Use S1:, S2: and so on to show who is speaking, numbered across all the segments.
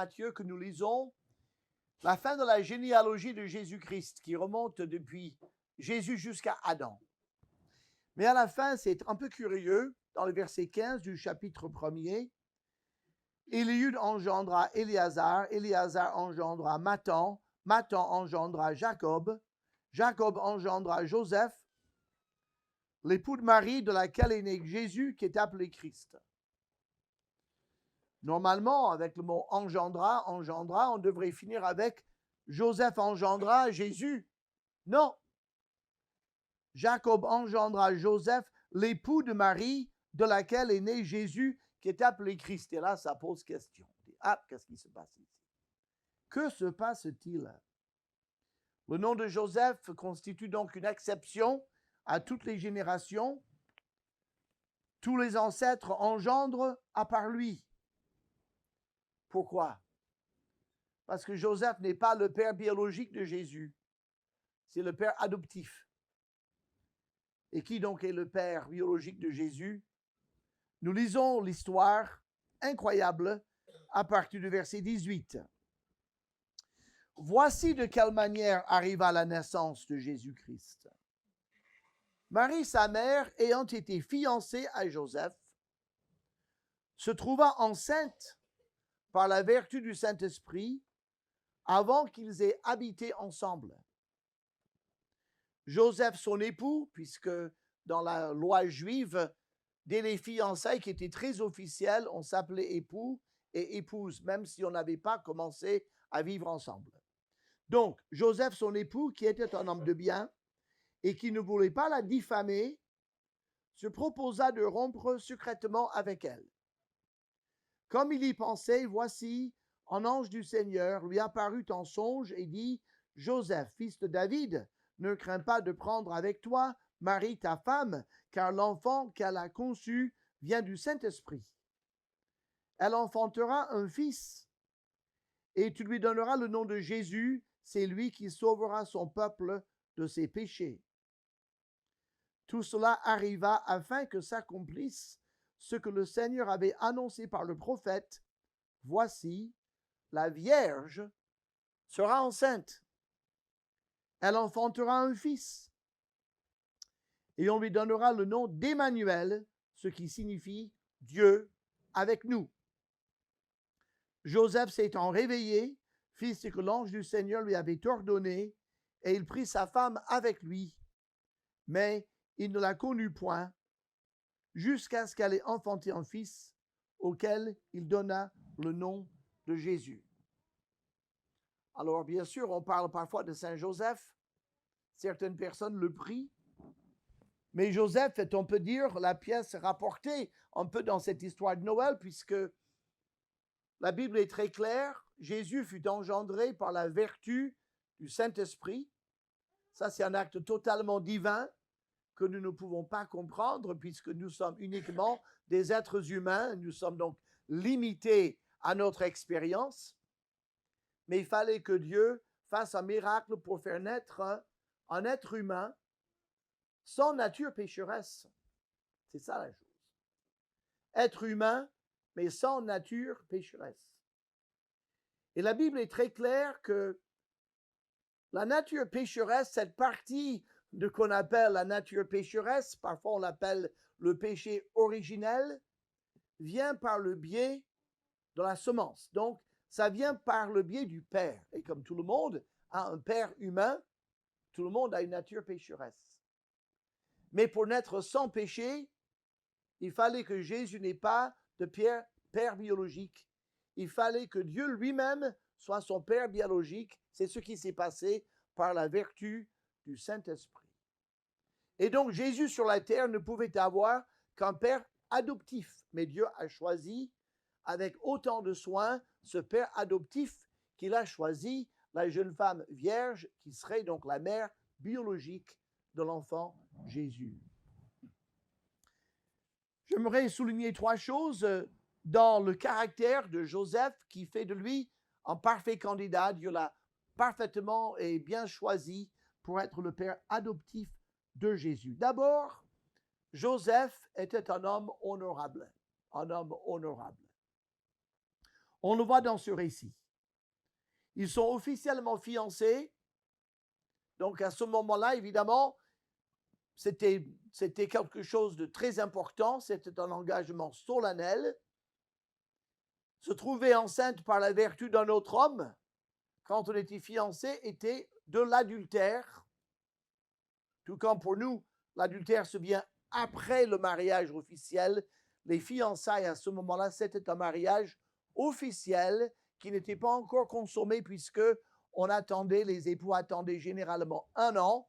S1: Matthieu que nous lisons la fin de la généalogie de Jésus-Christ qui remonte depuis Jésus jusqu'à Adam. Mais à la fin, c'est un peu curieux, dans le verset 15 du chapitre 1er, Éliud engendra Éléazar, Éléazar engendra Mathan, Mathan engendra Jacob, Jacob engendra Joseph, l'époux de Marie de laquelle est né Jésus qui est appelé Christ. Normalement, avec le mot engendra, on devrait finir avec Joseph engendra Jésus. Non. Jacob engendra Joseph, l'époux de Marie, de laquelle est né Jésus, qui est appelé Christ. Et là, ça pose question. Ah, qu'est-ce qui se passe ici? Que se passe-t-il? Le nom de Joseph constitue donc une exception à toutes les générations. Tous les ancêtres engendrent à part lui. Pourquoi? Parce que Joseph n'est pas le père biologique de Jésus. C'est le père adoptif. Et qui donc est le père biologique de Jésus? Nous lisons l'histoire incroyable à partir du verset 18. Voici de quelle manière arriva la naissance de Jésus-Christ. Marie, sa mère, ayant été fiancée à Joseph, se trouva enceinte par la vertu du Saint-Esprit avant qu'ils aient habité ensemble. Joseph, son époux, puisque dans la loi juive, dès les fiançailles qui étaient très officielles, on s'appelait époux et épouse, même si on n'avait pas commencé à vivre ensemble. Donc, Joseph, son époux, qui était un homme de bien et qui ne voulait pas la diffamer, se proposa de rompre secrètement avec elle. Comme il y pensait, voici, un ange du Seigneur lui apparut en songe et dit, « Joseph, fils de David, ne crains pas de prendre avec toi Marie, ta femme, car l'enfant qu'elle a conçu vient du Saint-Esprit. Elle enfantera un fils, et tu lui donneras le nom de Jésus, c'est lui qui sauvera son peuple de ses péchés. » Tout cela arriva afin que s'accomplisse ce que le Seigneur avait annoncé par le prophète. Voici, la Vierge sera enceinte. Elle enfantera un fils. Et on lui donnera le nom d'Emmanuel, ce qui signifie Dieu avec nous. Joseph s'étant réveillé, fit ce que l'ange du Seigneur lui avait ordonné, et il prit sa femme avec lui. Mais il ne la connut point, jusqu'à ce qu'elle ait enfanté un fils, auquel il donna le nom de Jésus. Alors, bien sûr, on parle parfois de Saint Joseph. Certaines personnes le prient. Mais Joseph est, on peut dire, la pièce rapportée un peu dans cette histoire de Noël, puisque la Bible est très claire. Jésus fut engendré par la vertu du Saint-Esprit. Ça, c'est un acte totalement divin que nous ne pouvons pas comprendre, puisque nous sommes uniquement des êtres humains. Nous sommes donc limités à notre expérience. Mais il fallait que Dieu fasse un miracle pour faire naître un être humain sans nature pécheresse. C'est ça la chose. Être humain, mais sans nature pécheresse. Et la Bible est très claire que la nature pécheresse, cette partie de qu'on appelle la nature pécheresse, parfois on l'appelle le péché originel, vient par le biais de la semence. Donc, ça vient par le biais du Père. Et comme tout le monde a un Père humain, tout le monde a une nature pécheresse. Mais pour naître sans péché, il fallait que Jésus n'ait pas de père biologique. Il fallait que Dieu lui-même soit son père biologique. C'est ce qui s'est passé par la vertu du Saint-Esprit. Et donc Jésus sur la terre ne pouvait avoir qu'un père adoptif. Mais Dieu a choisi avec autant de soin ce père adoptif qu'il a choisi, la jeune femme vierge qui serait donc la mère biologique de l'enfant Jésus. J'aimerais souligner trois choses dans le caractère de Joseph qui fait de lui un parfait candidat. Dieu l'a parfaitement et bien choisi pour être le père adoptif de Jésus. D'abord, Joseph était un homme honorable. Un homme honorable. On le voit dans ce récit. Ils sont officiellement fiancés. Donc à ce moment-là, évidemment, c'était quelque chose de très important. C'était un engagement solennel. Se trouver enceinte par la vertu d'un autre homme, quand on était fiancé, était de l'adultère. Tout comme pour nous, l'adultère se vient après le mariage officiel. Les fiançailles à ce moment-là, c'était un mariage officiel qui n'était pas encore consommé puisque les époux attendaient généralement 1 an,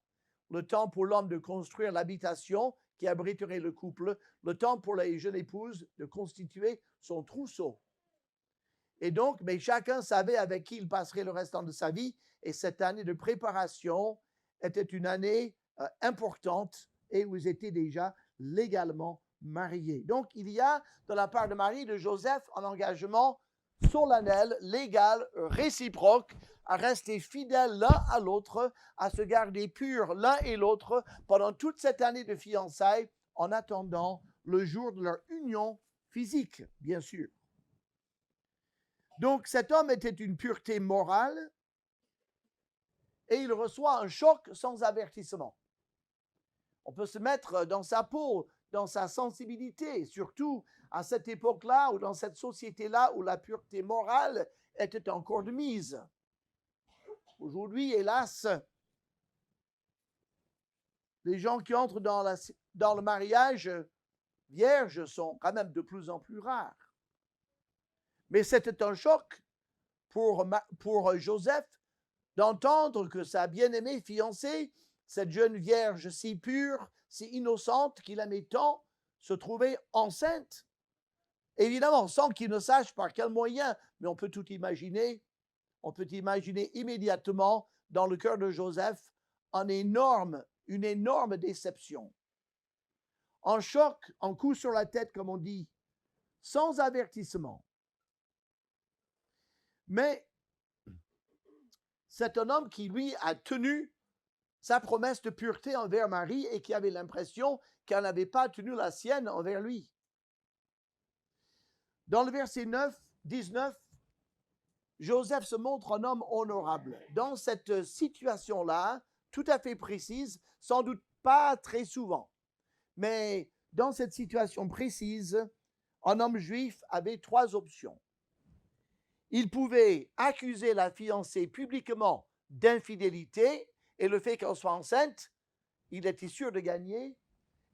S1: le temps pour l'homme de construire l'habitation qui abriterait le couple, le temps pour les jeunes épouses de constituer son trousseau. Et donc, mais chacun savait avec qui il passerait le restant de sa vie, et cette année de préparation était une année importante et où ils étaient déjà légalement mariés. Donc, il y a de la part de Marie et de Joseph un engagement solennel, légal, réciproque, à rester fidèles l'un à l'autre, à se garder purs l'un et l'autre pendant toute cette année de fiançailles, en attendant le jour de leur union physique, bien sûr. Donc, cet homme était une pureté morale et il reçoit un choc sans avertissement. On peut se mettre dans sa peau, dans sa sensibilité, surtout à cette époque-là ou dans cette société-là où la pureté morale était encore de mise. Aujourd'hui, hélas, les gens qui entrent dans le mariage vierge sont quand même de plus en plus rares. Mais c'était un choc pour Joseph d'entendre que sa bien-aimée fiancée, cette jeune vierge si pure, si innocente qu'il aimait tant, se trouvait enceinte. Évidemment, sans qu'il ne sache par quel moyen, mais on peut tout imaginer. On peut imaginer immédiatement dans le cœur de Joseph une énorme déception. Un choc, un coup sur la tête, comme on dit, sans avertissement. Mais c'est un homme qui, lui, a tenu sa promesse de pureté envers Marie et qui avait l'impression qu'elle n'avait pas tenu la sienne envers lui. Dans le verset 19, Joseph se montre un homme honorable. Dans cette situation-là, tout à fait précise, sans doute pas très souvent, mais dans cette situation précise, un homme juif avait 3 options. Il pouvait accuser la fiancée publiquement d'infidélité et le fait qu'elle soit enceinte, il était sûr de gagner,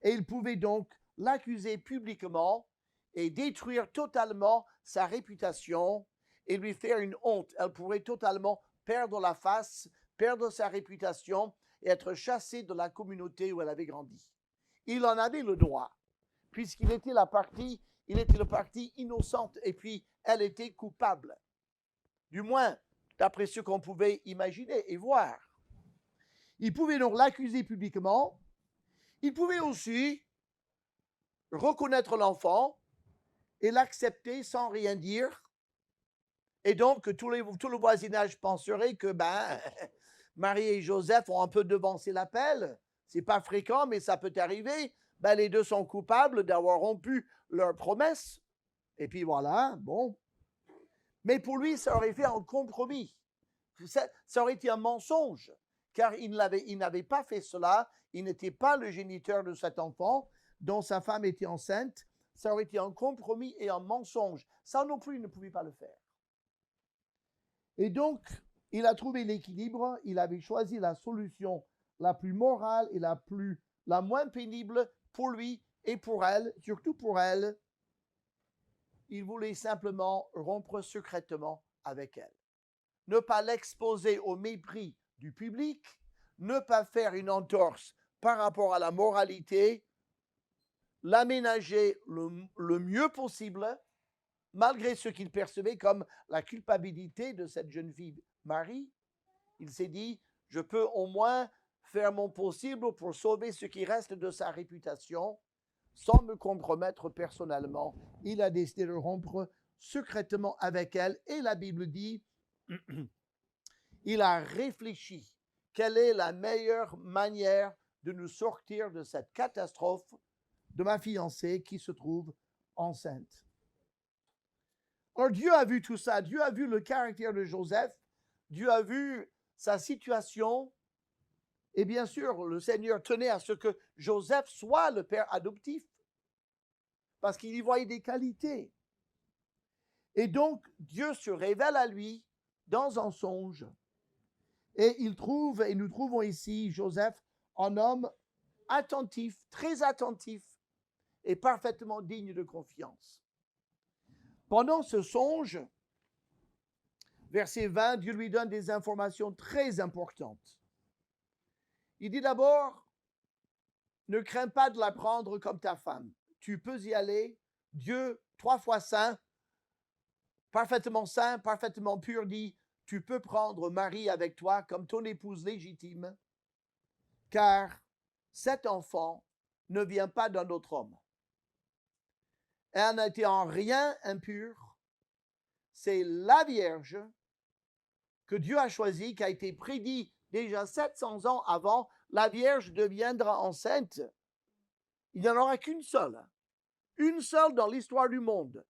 S1: et il pouvait donc l'accuser publiquement et détruire totalement sa réputation et lui faire une honte. Elle pourrait totalement perdre la face, perdre sa réputation et être chassée de la communauté où elle avait grandi. Il en avait le droit, puisqu'il était la partie innocente et puis elle était coupable. Du moins, d'après ce qu'on pouvait imaginer et voir. Il pouvait donc l'accuser publiquement. Il pouvait aussi reconnaître l'enfant et l'accepter sans rien dire. Et donc, tout le voisinage penserait que Marie et Joseph ont un peu devancé l'appel. C'est pas fréquent, mais ça peut arriver. Les deux sont coupables d'avoir rompu leur promesse. Et puis voilà, bon. Mais pour lui, ça aurait fait un compromis. Ça aurait été un mensonge, car il n'avait pas fait cela. Il n'était pas le géniteur de cet enfant dont sa femme était enceinte. Ça aurait été un compromis et un mensonge. Ça non plus, il ne pouvait pas le faire. Et donc, il a trouvé l'équilibre. Il avait choisi la solution la plus morale et la moins pénible pour lui et pour elle, surtout pour elle. Il voulait simplement rompre secrètement avec elle. Ne pas l'exposer au mépris du public, ne pas faire une entorse par rapport à la moralité, l'aménager le mieux possible, malgré ce qu'il percevait comme la culpabilité de cette jeune fille Marie. Il s'est dit, je peux au moins faire mon possible pour sauver ce qui reste de sa réputation, sans me compromettre personnellement. Il a décidé de rompre secrètement avec elle. Et la Bible dit, il a réfléchi quelle est la meilleure manière de nous sortir de cette catastrophe de ma fiancée qui se trouve enceinte. Alors Dieu a vu tout ça, Dieu a vu le caractère de Joseph, Dieu a vu sa situation, et bien sûr, le Seigneur tenait à ce que Joseph soit le père adoptif, parce qu'il y voyait des qualités. Et donc, Dieu se révèle à lui dans un songe, et nous trouvons ici Joseph, un homme attentif, très attentif, et parfaitement digne de confiance. Pendant ce songe, verset 20, Dieu lui donne des informations très importantes. Il dit d'abord, ne crains pas de la prendre comme ta femme. Tu peux y aller. Dieu, 3 fois saint, parfaitement pur, dit, tu peux prendre Marie avec toi comme ton épouse légitime, car cet enfant ne vient pas d'un autre homme. Elle n'a été en rien impure. C'est la Vierge que Dieu a choisie, qui a été prédit déjà 700 ans avant. La Vierge deviendra enceinte. Il n'y en aura qu'une seule dans l'histoire du monde.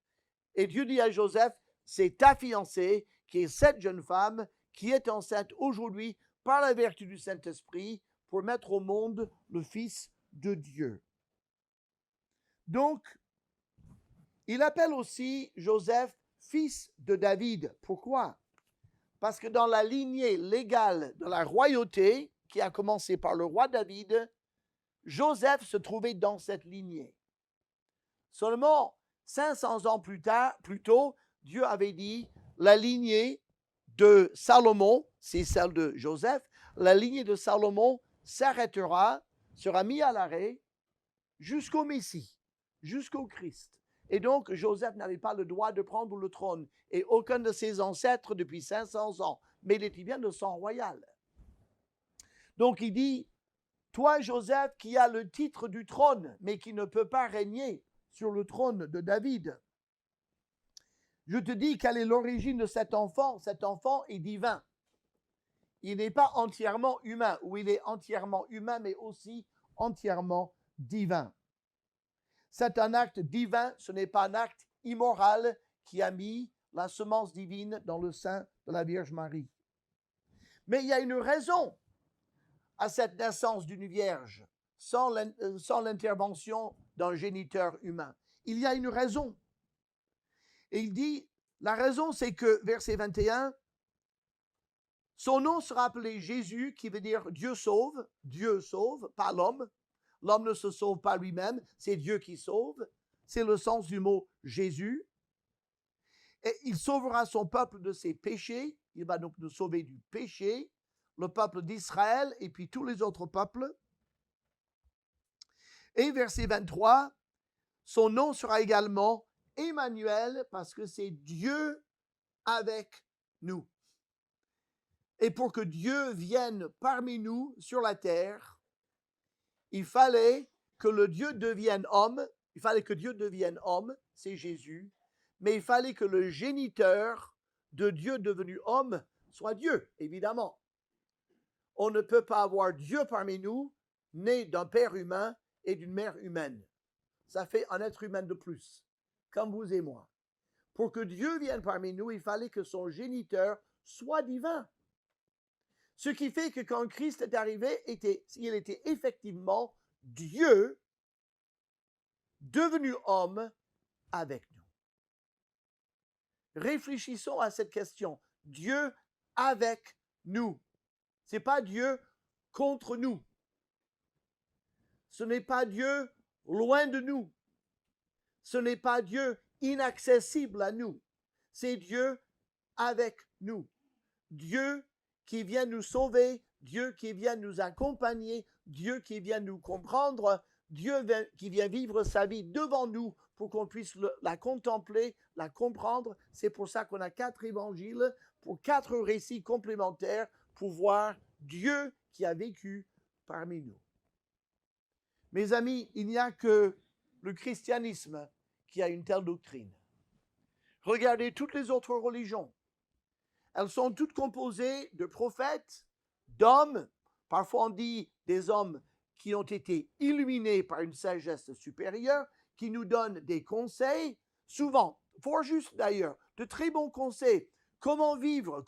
S1: Et Dieu dit à Joseph, c'est ta fiancée, qui est cette jeune femme, qui est enceinte aujourd'hui par la vertu du Saint-Esprit, pour mettre au monde le Fils de Dieu. Donc, il appelle aussi Joseph fils de David. Pourquoi? Parce que dans la lignée légale de la royauté, qui a commencé par le roi David, Joseph se trouvait dans cette lignée. Seulement 500 ans plus tôt, Dieu avait dit, la lignée de Salomon, c'est celle de Joseph, la lignée de Salomon s'arrêtera, sera mise à l'arrêt jusqu'au Messie, jusqu'au Christ. Et donc, Joseph n'avait pas le droit de prendre le trône, et aucun de ses ancêtres depuis 500 ans, mais il était bien de sang royal. Donc, il dit, toi, Joseph, qui as le titre du trône, mais qui ne peut pas régner sur le trône de David, je te dis quelle est l'origine de cet enfant. Cet enfant est divin. Il n'est pas entièrement humain, ou il est entièrement humain, mais aussi entièrement divin. C'est un acte divin, ce n'est pas un acte immoral qui a mis la semence divine dans le sein de la Vierge Marie. Mais il y a une raison à cette naissance d'une Vierge, sans l'intervention d'un géniteur humain. Il y a une raison. Et il dit, la raison c'est que, verset 21, son nom sera appelé Jésus, qui veut dire Dieu sauve, pas l'homme. L'homme ne se sauve pas lui-même, c'est Dieu qui sauve. C'est le sens du mot Jésus. Et il sauvera son peuple de ses péchés. Il va donc nous sauver du péché, le peuple d'Israël et puis tous les autres peuples. Et verset 23, son nom sera également Emmanuel, parce que c'est Dieu avec nous. Et pour que Dieu vienne parmi nous sur la terre, il fallait que le Dieu devienne homme, c'est Jésus, mais il fallait que le géniteur de Dieu devenu homme soit Dieu, évidemment. On ne peut pas avoir Dieu parmi nous, né d'un père humain et d'une mère humaine. Ça fait un être humain de plus, comme vous et moi. Pour que Dieu vienne parmi nous, il fallait que son géniteur soit divin. Ce qui fait que quand Christ est arrivé, il était effectivement Dieu devenu homme avec nous. Réfléchissons à cette question. Dieu avec nous. Ce n'est pas Dieu contre nous. Ce n'est pas Dieu loin de nous. Ce n'est pas Dieu inaccessible à nous. C'est Dieu avec nous. Dieu qui vient nous sauver, Dieu qui vient nous accompagner, Dieu qui vient nous comprendre, Dieu qui vient vivre sa vie devant nous pour qu'on puisse la contempler, la comprendre. C'est pour ça qu'on a 4 évangiles, pour 4 récits complémentaires, pour voir Dieu qui a vécu parmi nous. Mes amis, il n'y a que le christianisme qui a une telle doctrine. Regardez toutes les autres religions. Elles sont toutes composées de prophètes, d'hommes, parfois on dit des hommes qui ont été illuminés par une sagesse supérieure, qui nous donnent des conseils, souvent fort juste d'ailleurs, de très bons conseils. Comment vivre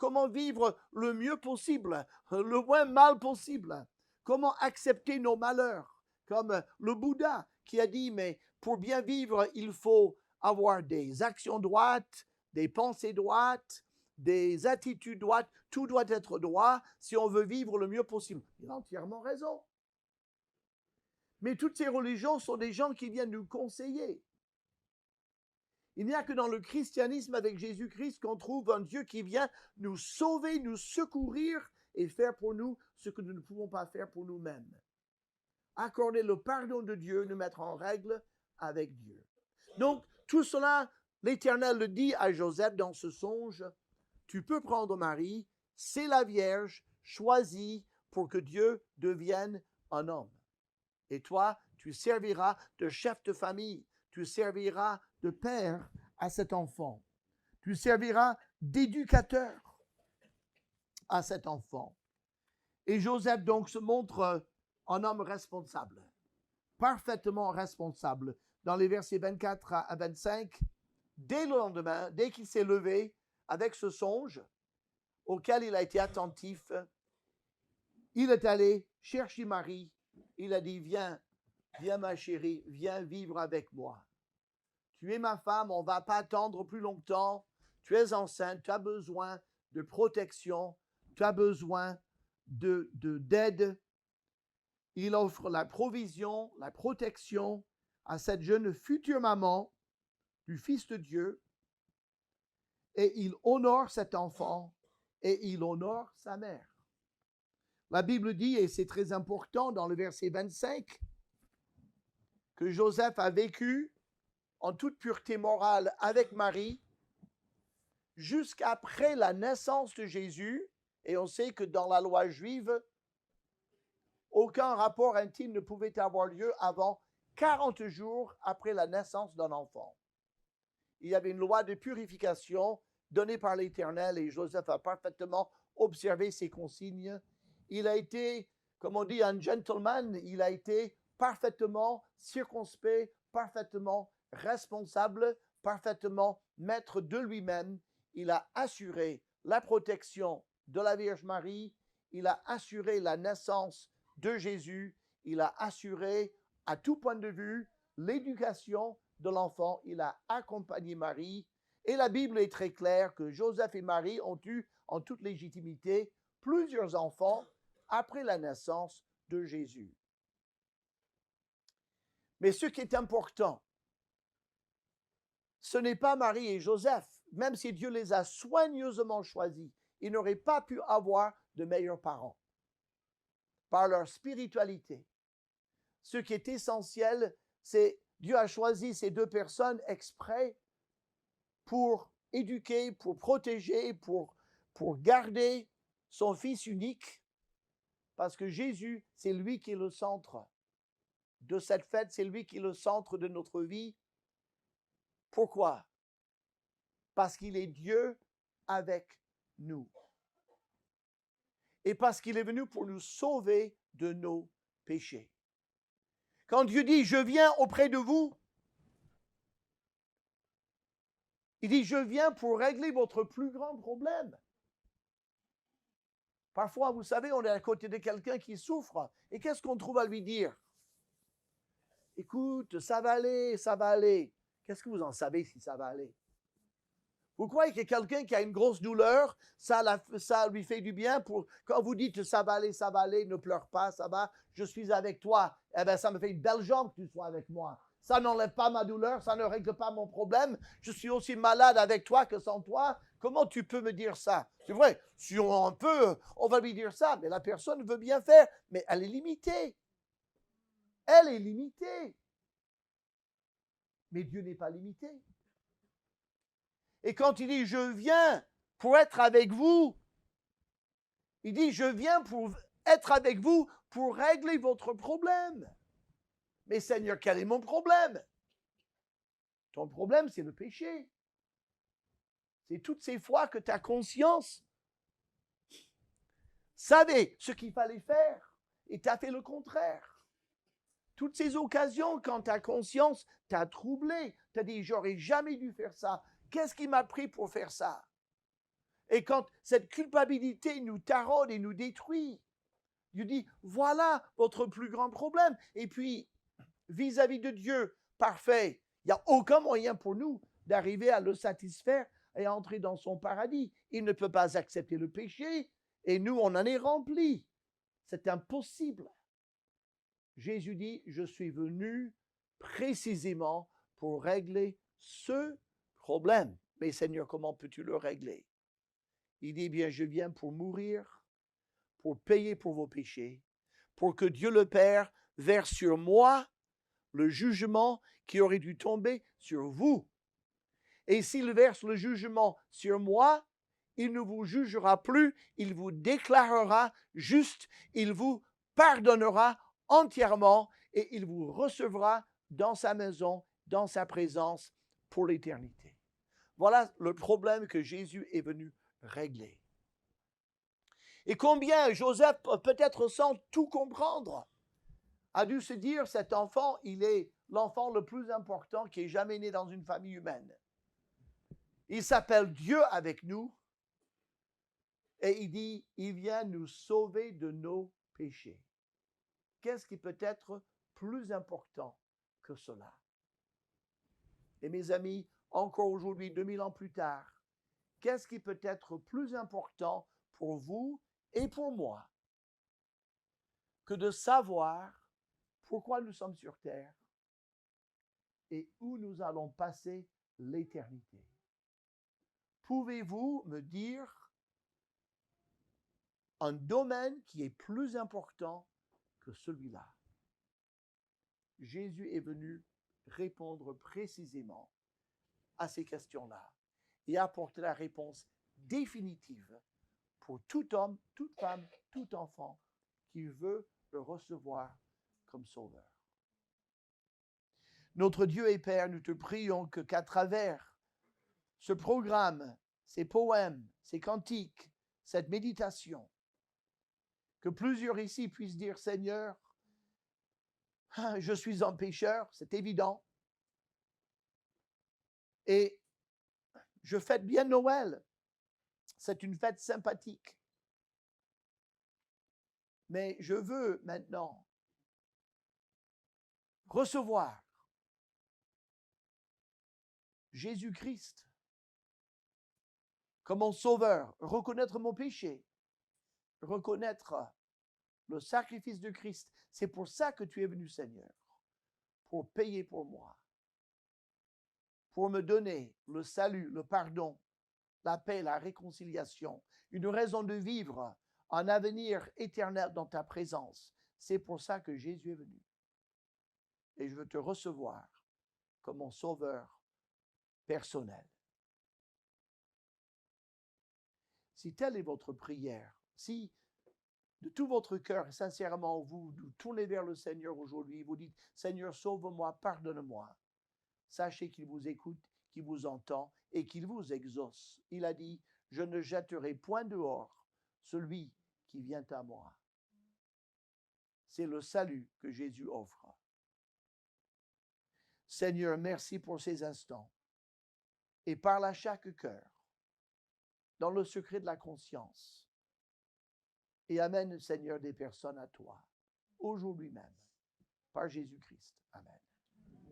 S1: le mieux possible, le moins mal possible. Comment accepter nos malheurs. Comme le Bouddha qui a dit, mais pour bien vivre, il faut avoir des actions droites, des pensées droites, des attitudes droites. Tout doit être droit si on veut vivre le mieux possible. Il a entièrement raison. Mais toutes ces religions sont des gens qui viennent nous conseiller. Il n'y a que dans le christianisme avec Jésus-Christ qu'on trouve un Dieu qui vient nous sauver, nous secourir et faire pour nous ce que nous ne pouvons pas faire pour nous-mêmes. Accorder le pardon de Dieu, nous mettre en règle avec Dieu. Donc, tout cela, l'Éternel le dit à Joseph dans ce songe, tu peux prendre Marie, c'est la Vierge choisie pour que Dieu devienne un homme. Et toi, tu serviras de chef de famille, tu serviras de père à cet enfant, tu serviras d'éducateur à cet enfant. Et Joseph donc se montre un homme responsable, parfaitement responsable. Dans les versets 24 à 25, dès le lendemain, dès qu'il s'est levé avec ce songe auquel il a été attentif, il est allé chercher Marie. Il a dit, viens ma chérie, viens vivre avec moi. Tu es ma femme, on ne va pas attendre plus longtemps. Tu es enceinte, tu as besoin de protection, tu as besoin d'aide. Il offre la provision, la protection à cette jeune future maman du Fils de Dieu. Et il honore cet enfant et il honore sa mère. La Bible dit, et c'est très important dans le verset 25, que Joseph a vécu en toute pureté morale avec Marie jusqu'après la naissance de Jésus. Et on sait que dans la loi juive, aucun rapport intime ne pouvait avoir lieu avant 40 jours après la naissance d'un enfant. Il y avait une loi de purification donnée par l'Éternel et Joseph a parfaitement observé ces consignes. Il a été, comme on dit, un gentleman, il a été parfaitement circonspect, parfaitement responsable, parfaitement maître de lui-même. Il a assuré la protection de la Vierge Marie, il a assuré la naissance de Jésus, il a assuré à tout point de vue l'éducation de l'enfant, il a accompagné Marie. Et la Bible est très claire que Joseph et Marie ont eu en toute légitimité plusieurs enfants après la naissance de Jésus. Mais ce qui est important, ce n'est pas Marie et Joseph, même si Dieu les a soigneusement choisis, ils n'auraient pas pu avoir de meilleurs parents par leur spiritualité. Ce qui est essentiel, c'est Dieu a choisi ces deux personnes exprès pour éduquer, pour protéger, pour garder son Fils unique, parce que Jésus, c'est lui qui est le centre de cette fête, c'est lui qui est le centre de notre vie. Pourquoi? Parce qu'il est Dieu avec nous. Et parce qu'il est venu pour nous sauver de nos péchés. Quand Dieu dit « Je viens auprès de vous », il dit « Je viens pour régler votre plus grand problème ». Parfois, vous savez, on est à côté de quelqu'un qui souffre. Et qu'est-ce qu'on trouve à lui dire? Écoute, ça va aller, ça va aller. Qu'est-ce que vous en savez si ça va aller? Vous croyez que quelqu'un qui a une grosse douleur, ça lui fait du bien pour, quand vous dites ça va aller, ne pleure pas, ça va, je suis avec toi. Eh bien, ça me fait une belle jambe que tu sois avec moi. Ça n'enlève pas ma douleur, ça ne règle pas mon problème. Je suis aussi malade avec toi que sans toi. Comment tu peux me dire ça? C'est vrai, si on peut, on va lui dire ça, mais la personne veut bien faire, mais elle est limitée. Elle est limitée. Mais Dieu n'est pas limité. Et quand il dit « Je viens pour être avec vous », il dit « Je viens pour être avec vous pour régler votre problème ». Mais Seigneur, quel est mon problème? Ton problème, c'est le péché. C'est toutes ces fois que ta conscience savait ce qu'il fallait faire et tu as fait le contraire. Toutes ces occasions quand ta conscience t'a troublé, tu as dit « J'aurais jamais dû faire ça ». Qu'est-ce qui m'a pris pour faire ça? Et quand cette culpabilité nous taraude et nous détruit, Dieu dit, voilà votre plus grand problème. Et puis, vis-à-vis de Dieu parfait, il n'y a aucun moyen pour nous d'arriver à le satisfaire et à entrer dans son paradis. Il ne peut pas accepter le péché et nous, on en est remplis. C'est impossible. Jésus dit, je suis venu précisément pour régler ce problème. Mais Seigneur, comment peux-tu le régler? Il dit, bien, je viens pour mourir, pour payer pour vos péchés, pour que Dieu le Père verse sur moi le jugement qui aurait dû tomber sur vous. Et s'il verse le jugement sur moi, il ne vous jugera plus, il vous déclarera juste, il vous pardonnera entièrement et il vous recevra dans sa maison, dans sa présence pour l'éternité. Voilà le problème que Jésus est venu régler. Et combien Joseph, peut-être sans tout comprendre, a dû se dire, cet enfant, il est l'enfant le plus important qui ait jamais né dans une famille humaine. Il s'appelle Dieu avec nous et il dit, il vient nous sauver de nos péchés. Qu'est-ce qui peut être plus important que cela? Et mes amis, encore aujourd'hui, 2000 ans plus tard, qu'est-ce qui peut être plus important pour vous et pour moi que de savoir pourquoi nous sommes sur terre et où nous allons passer l'éternité? Pouvez-vous me dire un domaine qui est plus important que celui-là? Jésus est venu répondre précisément à ces questions-là et apporter la réponse définitive pour tout homme, toute femme, tout enfant qui veut le recevoir comme sauveur. Notre Dieu et Père, nous te prions qu'à travers ce programme, ces poèmes, ces cantiques, cette méditation, que plusieurs ici puissent dire, Seigneur, je suis un pécheur, c'est évident, et je fête bien Noël, c'est une fête sympathique, mais je veux maintenant recevoir Jésus-Christ comme mon sauveur, reconnaître mon péché, reconnaître le sacrifice de Christ. C'est pour ça que tu es venu, Seigneur, pour payer pour moi, pour me donner le salut, le pardon, la paix, la réconciliation, une raison de vivre, un avenir éternel dans ta présence. C'est pour ça que Jésus est venu. Et je veux te recevoir comme mon sauveur personnel. Si telle est votre prière, si de tout votre cœur, sincèrement, vous tournez vers le Seigneur aujourd'hui, vous dites, Seigneur, sauve-moi, pardonne-moi. Sachez qu'il vous écoute, qu'il vous entend et qu'il vous exauce. Il a dit, je ne jetterai point dehors celui qui vient à moi. C'est le salut que Jésus offre. Seigneur, merci pour ces instants. Et parle à chaque cœur, dans le secret de la conscience. Et amène, Seigneur, des personnes à toi, aujourd'hui même, par Jésus-Christ. Amen.